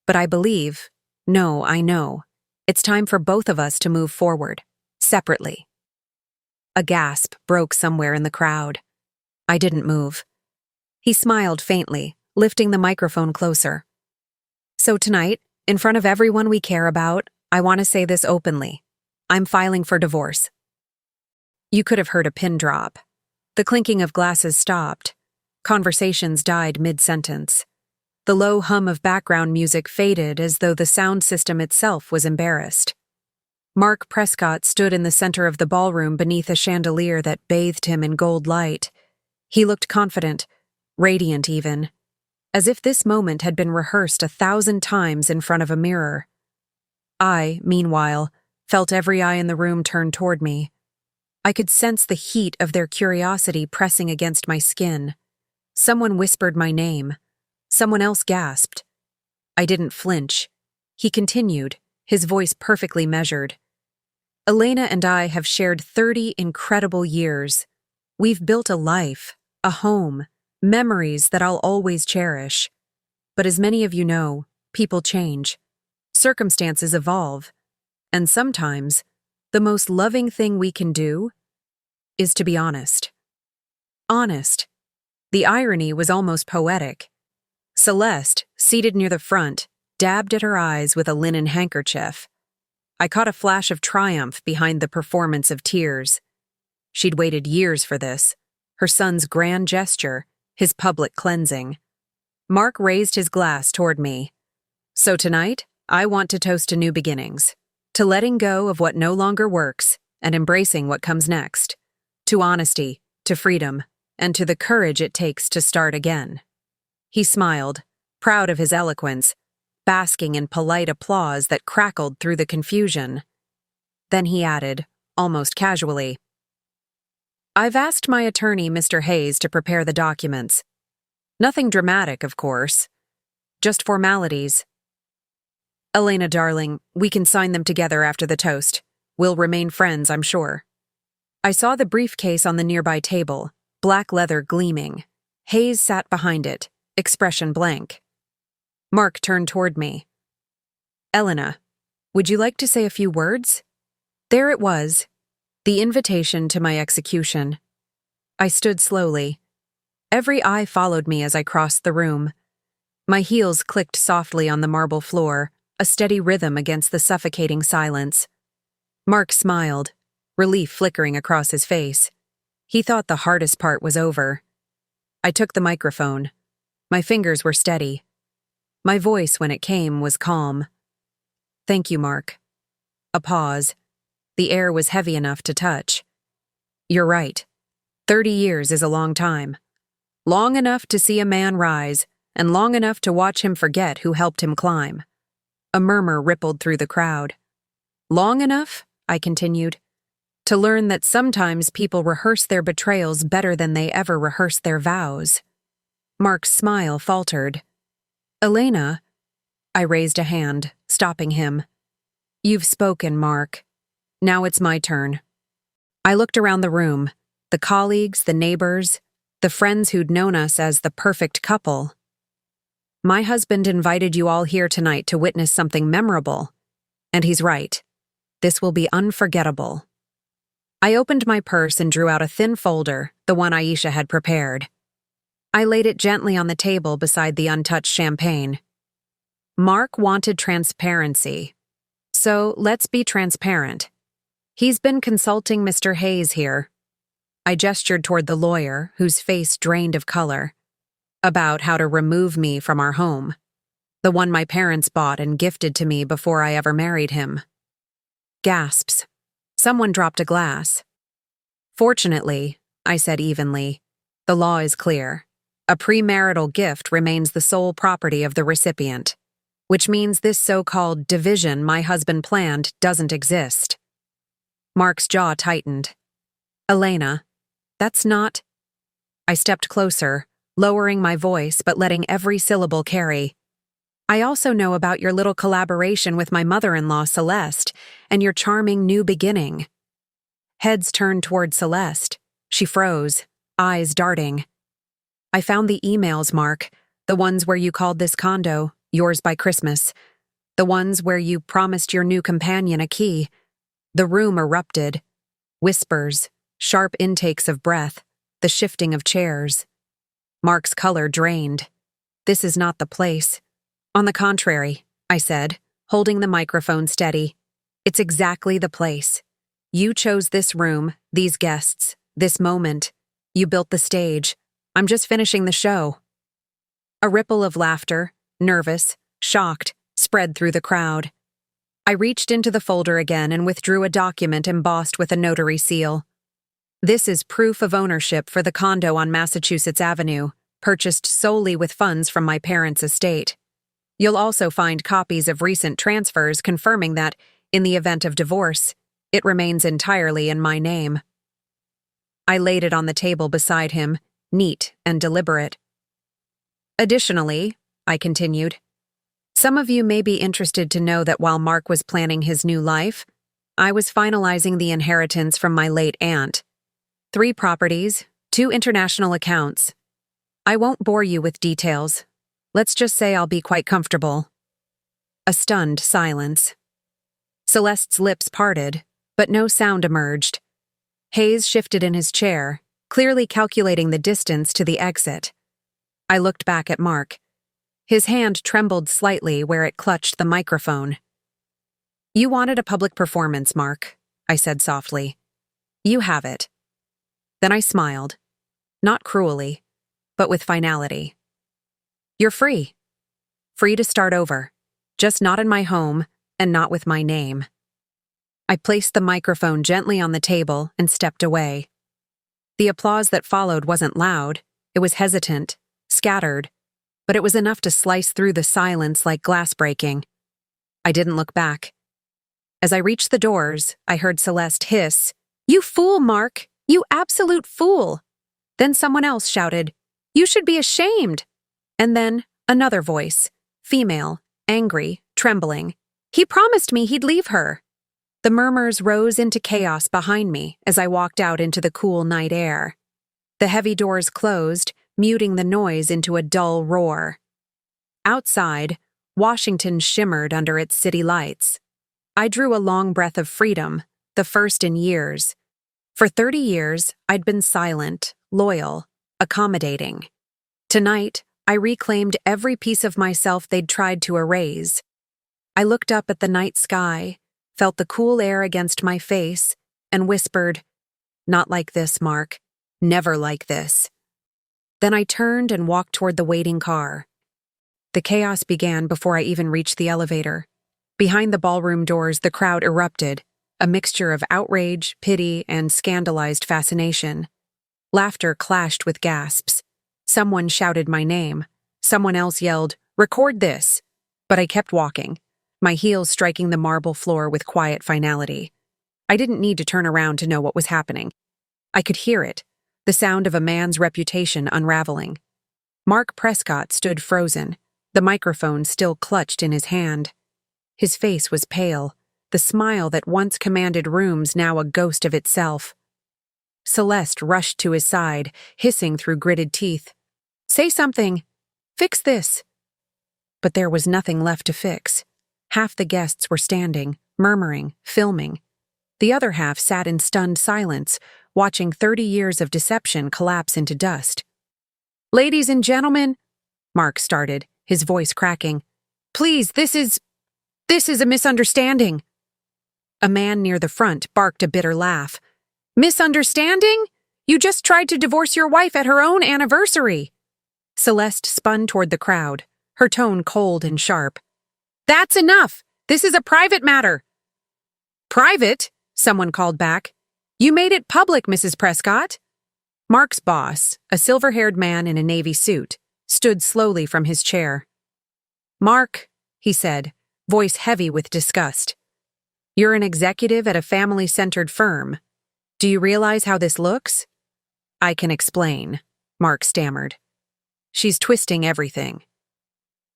But I believe, no, I know, it's time for both of us to move forward, separately." A gasp broke somewhere in the crowd. I didn't move. He smiled faintly, lifting the microphone closer. "So tonight, in front of everyone we care about, I want to say this openly. I'm filing for divorce." You could have heard a pin drop. The clinking of glasses stopped. Conversations died mid-sentence. The low hum of background music faded as though the sound system itself was embarrassed. Mark Prescott stood in the center of the ballroom beneath a chandelier that bathed him in gold light. He looked confident, radiant even, as if this moment had been rehearsed 1,000 times in front of a mirror. I, meanwhile, felt every eye in the room turn toward me. I could sense the heat of their curiosity pressing against my skin. Someone whispered my name. Someone else gasped. I didn't flinch. He continued, his voice perfectly measured. "Elena and I have shared 30 incredible years. We've built a life, a home, memories that I'll always cherish. But as many of you know, people change. Circumstances evolve. And sometimes, the most loving thing we can do is to be honest." Honest. The irony was almost poetic. Celeste, seated near the front, dabbed at her eyes with a linen handkerchief. I caught a flash of triumph behind the performance of tears. She'd waited years for this, her son's grand gesture, his public cleansing. Mark raised his glass toward me. So tonight, I want to toast to new beginnings, to letting go of what no longer works and embracing what comes next, to honesty, to freedom, and to the courage it takes to start again. He smiled, proud of his eloquence, basking in polite applause that crackled through the confusion. Then he added, almost casually, "I've asked my attorney, Mr. Hayes, to prepare the documents. Nothing dramatic, of course. Just formalities. Elena, darling, we can sign them together after the toast. We'll remain friends, I'm sure." I saw the briefcase on the nearby table, black leather gleaming. Hayes sat behind it, expression blank. Mark turned toward me. "Elena, would you like to say a few words?" There it was, the invitation to my execution. I stood slowly. Every eye followed me as I crossed the room. My heels clicked softly on the marble floor, a steady rhythm against the suffocating silence. Mark smiled, relief flickering across his face. He thought the hardest part was over. I took the microphone. My fingers were steady. My voice, when it came, was calm. "Thank you, Mark." A pause. The air was heavy enough to touch. "You're right. 30 years is a long time. Long enough to see a man rise, and long enough to watch him forget who helped him climb." A murmur rippled through the crowd. "Long enough," I continued, "to learn that sometimes people rehearse their betrayals better than they ever rehearse their vows." Mark's smile faltered. "Elena," I raised a hand, stopping him. "You've spoken, Mark. Now it's my turn." I looked around the room, the colleagues, the neighbors, the friends who'd known us as the perfect couple. "My husband invited you all here tonight to witness something memorable. And he's right. This will be unforgettable." I opened my purse and drew out a thin folder, the one Aisha had prepared. I laid it gently on the table beside the untouched champagne. Mark wanted transparency. So let's be transparent. He's been consulting Mr. Hayes here. I gestured toward the lawyer, whose face drained of color. About how to remove me from our home. The one my parents bought and gifted to me before I ever married him. Gasps. Someone dropped a glass. "Fortunately," I said evenly, "the law is clear. A premarital gift remains the sole property of the recipient, which means this so-called division my husband planned doesn't exist." Mark's jaw tightened. "Elena, that's not—" I stepped closer, lowering my voice but letting every syllable carry. "I also know about your little collaboration with my mother-in-law, Celeste, and your charming new beginning." Heads turned toward Celeste. She froze, eyes darting. "I found the emails, Mark, the ones where you called this condo yours by Christmas, the ones where you promised your new companion a key." The room erupted. Whispers, sharp intakes of breath, the shifting of chairs. Mark's color drained. "This is not the place." "On the contrary," I said, holding the microphone steady. "It's exactly the place. You chose this room, these guests, this moment. You built the stage. I'm just finishing the show." A ripple of laughter, nervous, shocked, spread through the crowd. I reached into the folder again and withdrew a document embossed with a notary seal. "This is proof of ownership for the condo on Massachusetts Avenue, purchased solely with funds from my parents' estate. You'll also find copies of recent transfers confirming that, in the event of divorce, it remains entirely in my name." I laid it on the table beside him, neat and deliberate. "Additionally," I continued, "some of you may be interested to know that while Mark was planning his new life, I was finalizing the inheritance from my late aunt. 3 properties, 2 international accounts. I won't bore you with details. Let's just say I'll be quite comfortable." A stunned silence. Celeste's lips parted, but no sound emerged. Hayes shifted in his chair, clearly calculating the distance to the exit. I looked back at Mark. His hand trembled slightly where it clutched the microphone. "You wanted a public performance, Mark," I said softly. "You have it." Then I smiled, not cruelly, but with finality. "You're free. Free to start over, just not in my home and not with my name." I placed the microphone gently on the table and stepped away. The applause that followed wasn't loud, it was hesitant, scattered, but it was enough to slice through the silence like glass breaking. I didn't look back. As I reached the doors, I heard Celeste hiss, "You fool, Mark! You absolute fool!" Then someone else shouted, "You should be ashamed!" And then another voice, female, angry, trembling, "He promised me he'd leave her." The murmurs rose into chaos behind me as I walked out into the cool night air. The heavy doors closed, muting the noise into a dull roar. Outside, Washington shimmered under its city lights. I drew a long breath of freedom, the first in years. For 30 years, I'd been silent, loyal, accommodating. Tonight, I reclaimed every piece of myself they'd tried to erase. I looked up at the night sky, felt the cool air against my face, and whispered, "Not like this, Mark. Never like this." Then I turned and walked toward the waiting car. The chaos began before I even reached the elevator. Behind the ballroom doors, the crowd erupted, a mixture of outrage, pity, and scandalized fascination. Laughter clashed with gasps. Someone shouted my name. Someone else yelled, "Record this!" But I kept walking, my heels striking the marble floor with quiet finality. I didn't need to turn around to know what was happening. I could hear it, the sound of a man's reputation unraveling. Mark Prescott stood frozen, the microphone still clutched in his hand. His face was pale, the smile that once commanded rooms now a ghost of itself. Celeste rushed to his side, hissing through gritted teeth, "Say something! Fix this!" But there was nothing left to fix. Half the guests were standing, murmuring, filming. The other half sat in stunned silence, watching 30 years of deception collapse into dust. "Ladies and gentlemen," Mark started, his voice cracking, "please, this is a misunderstanding." A man near the front barked a bitter laugh. "Misunderstanding? You just tried to divorce your wife at her own anniversary." Celeste spun toward the crowd, her tone cold and sharp. "That's enough! This is a private matter." "Private?" someone called back. "You made it public, Mrs. Prescott." Mark's boss, a silver-haired man in a navy suit, stood slowly from his chair. "Mark," he said, voice heavy with disgust, "you're an executive at a family-centered firm. Do you realize how this looks?" "I can explain," Mark stammered. "She's twisting everything."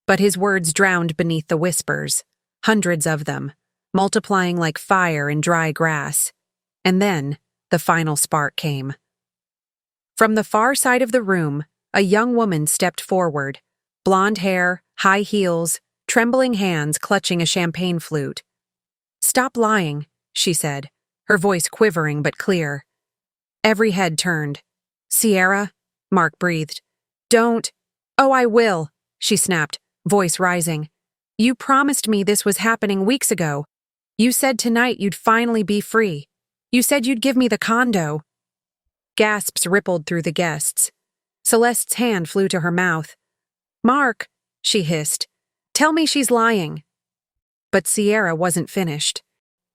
But his words drowned beneath the whispers, hundreds of them, multiplying like fire in dry grass. And then, the final spark came. From the far side of the room, a young woman stepped forward, blonde hair, high heels, trembling hands clutching a champagne flute. "Stop lying," she said, her voice quivering but clear. Every head turned. "Sierra?" Mark breathed. "Don't." "Oh, I will," she snapped, voice rising. "You promised me this was happening weeks ago. You said tonight you'd finally be free. You said you'd give me the condo." Gasps rippled through the guests. Celeste's hand flew to her mouth. "Mark," she hissed, "tell me she's lying." But Sierra wasn't finished.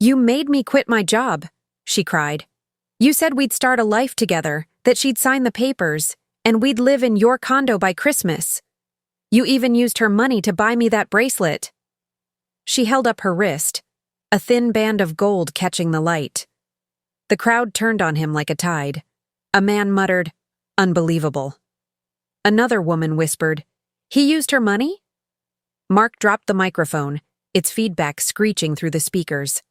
"You made me quit my job," she cried. "You said we'd start a life together, that she'd sign the papers, and we'd live in your condo by Christmas. You even used her money to buy me that bracelet." She held up her wrist, a thin band of gold catching the light. The crowd turned on him like a tide. A man muttered, "Unbelievable." Another woman whispered, "He used her money?" Mark dropped the microphone, its feedback screeching through the speakers.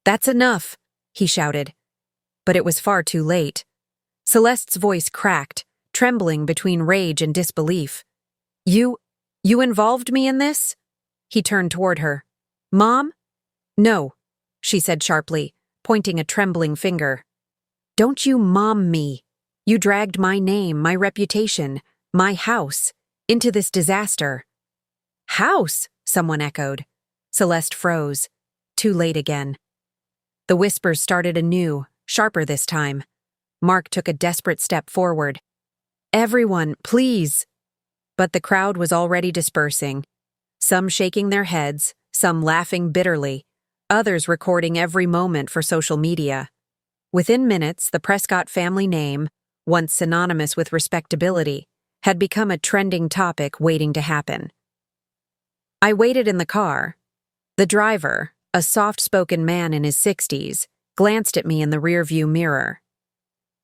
"That's enough," he shouted. But it was far too late. Celeste's voice cracked, trembling between rage and disbelief. You involved me in this?" He turned toward her. "Mom?" "No," she said sharply, pointing a trembling finger. "Don't you mom me. You dragged my name, my reputation, my house, into this disaster. House, someone echoed. Celeste froze. Too late again. The whispers started anew, sharper this time. Mark took a desperate step forward. Everyone, please! But the crowd was already dispersing, some shaking their heads, some laughing bitterly, others recording every moment for social media. Within minutes, the Prescott family name, once synonymous with respectability, had become a trending topic waiting to happen. I waited in the car. The driver, a soft-spoken man in his 60s, glanced at me in the rearview mirror.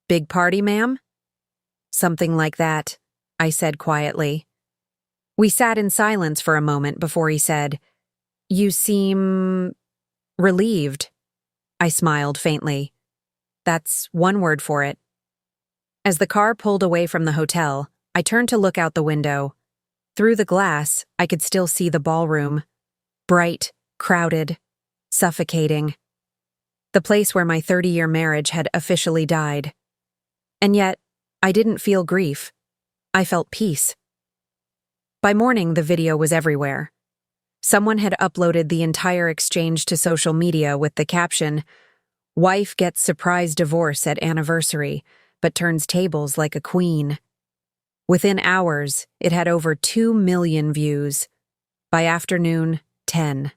"Big party, ma'am?" "Something like that," I said quietly. We sat in silence for a moment before he said, "You seem relieved." I smiled faintly. "That's one word for it." As the car pulled away from the hotel, I turned to look out the window. Through the glass, I could still see the ballroom. Bright, crowded, suffocating. The place where my 30-year marriage had officially died. And yet, I didn't feel grief. I felt peace. By morning, the video was everywhere. Someone had uploaded the entire exchange to social media with the caption, "Wife gets surprise divorce at anniversary, but turns tables like a queen." Within hours, it had over 2 million views. By afternoon, 10.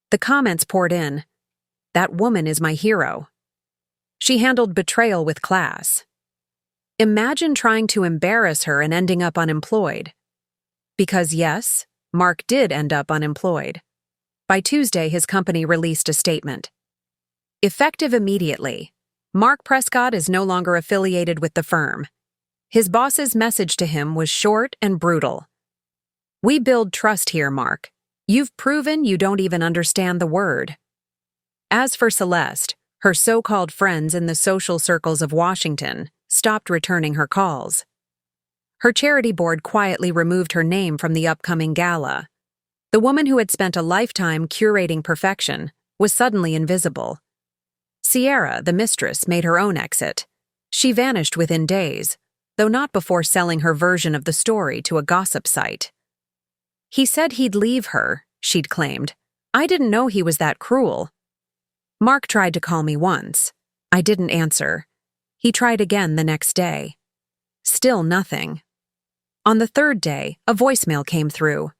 The comments poured in. "That woman is my hero. She handled betrayal with class. Imagine trying to embarrass her and ending up unemployed." Because yes, Mark did end up unemployed. By Tuesday, his company released a statement. Effective immediately, Mark Prescott is no longer affiliated with the firm. His boss's message to him was short and brutal. "We build trust here, Mark. You've proven you don't even understand the word." As for Celeste, her so-called friends in the social circles of Washington stopped returning her calls. Her charity board quietly removed her name from the upcoming gala. The woman who had spent a lifetime curating perfection was suddenly invisible. Sierra, the mistress, made her own exit. She vanished within days, though not before selling her version of the story to a gossip site. "He said he'd leave her," she'd claimed. "I didn't know he was that cruel." Mark tried to call me once. I didn't answer. He tried again the next day. Still nothing. On the third day, a voicemail came through.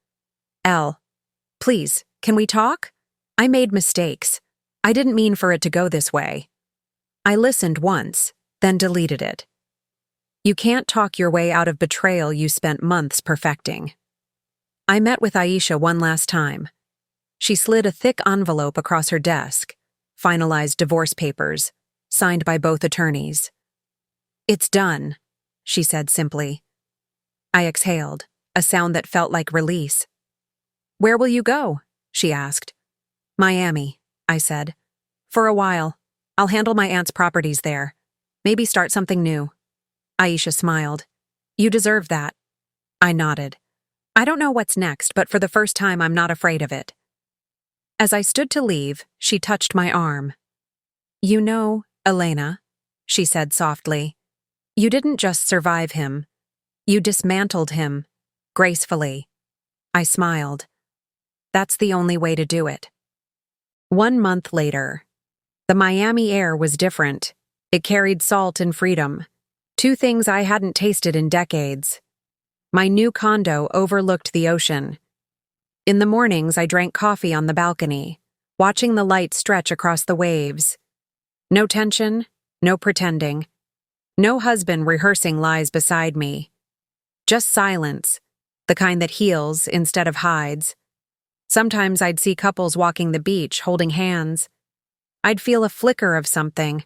"Elle, please, can we talk? I made mistakes. I didn't mean for it to go this way." I listened once, then deleted it. You can't talk your way out of betrayal you spent months perfecting. I met with Aisha one last time. She slid a thick envelope across her desk, finalized divorce papers, signed by both attorneys. "It's done," she said simply. I exhaled, a sound that felt like release. "Where will you go?" she asked. "Miami," I said. "For a while. I'll handle my aunt's properties there. Maybe start something new." Aisha smiled. "You deserve that." I nodded. I don't know what's next, but for the first time I'm not afraid of it. As I stood to leave, she touched my arm. "You know, Elena," she said softly, "you didn't just survive him. You dismantled him, gracefully." I smiled. That's the only way to do it. 1 month later. The Miami air was different. It carried salt and freedom, 2 things I hadn't tasted in decades. My new condo overlooked the ocean. In the mornings, I drank coffee on the balcony, watching the light stretch across the waves. No tension, no pretending. No husband rehearsing lies beside me. Just silence, the kind that heals instead of hides. Sometimes I'd see couples walking the beach, holding hands. I'd feel a flicker of something.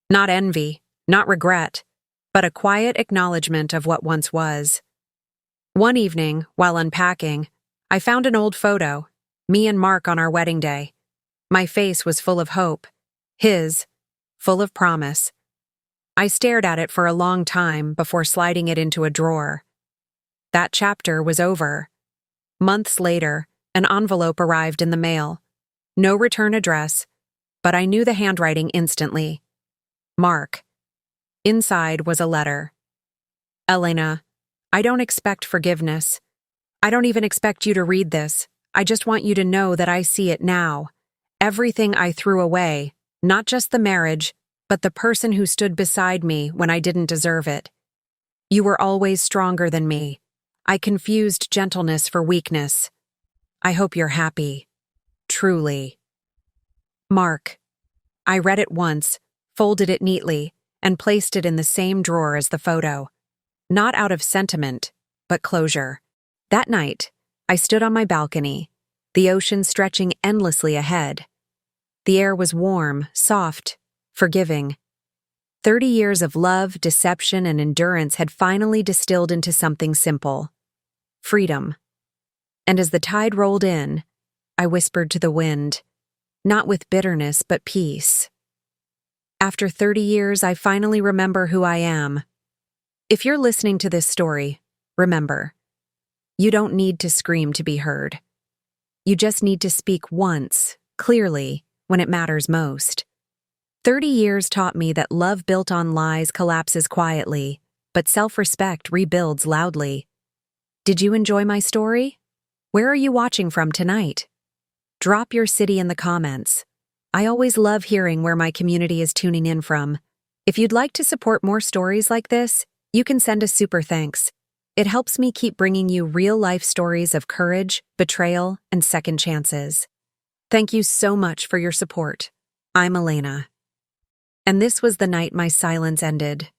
Not envy, not regret, but a quiet acknowledgement of what once was. One evening, while unpacking, I found an old photo, me and Mark on our wedding day. My face was full of hope, his, full of promise. I stared at it for a long time before sliding it into a drawer. That chapter was over. Months later, an envelope arrived in the mail. No return address, but I knew the handwriting instantly. Mark. Inside was a letter. "Elena, I don't expect forgiveness. I don't even expect you to read this. I just want you to know that I see it now. Everything I threw away, not just the marriage, but the person who stood beside me when I didn't deserve it. You were always stronger than me. I confused gentleness for weakness. I hope you're happy. Truly. Mark. I read it once, folded it neatly, and placed it in the same drawer as the photo. Not out of sentiment, but closure. That night, I stood on my balcony, the ocean stretching endlessly ahead. The air was warm, soft, forgiving. 30 years of love, deception, and endurance had finally distilled into something simple: freedom. And as the tide rolled in, I whispered to the wind, not with bitterness, but peace. After 30 years, I finally remember who I am. If you're listening to this story, remember, you don't need to scream to be heard. You just need to speak once, clearly, when it matters most. 30 years taught me that love built on lies collapses quietly, but self-respect rebuilds loudly. Did you enjoy my story? Where are you watching from tonight? Drop your city in the comments. I always love hearing where my community is tuning in from. If you'd like to support more stories like this, you can send a super thanks. It helps me keep bringing you real-life stories of courage, betrayal, and second chances. Thank you so much for your support. I'm Elena. And this was the night my silence ended.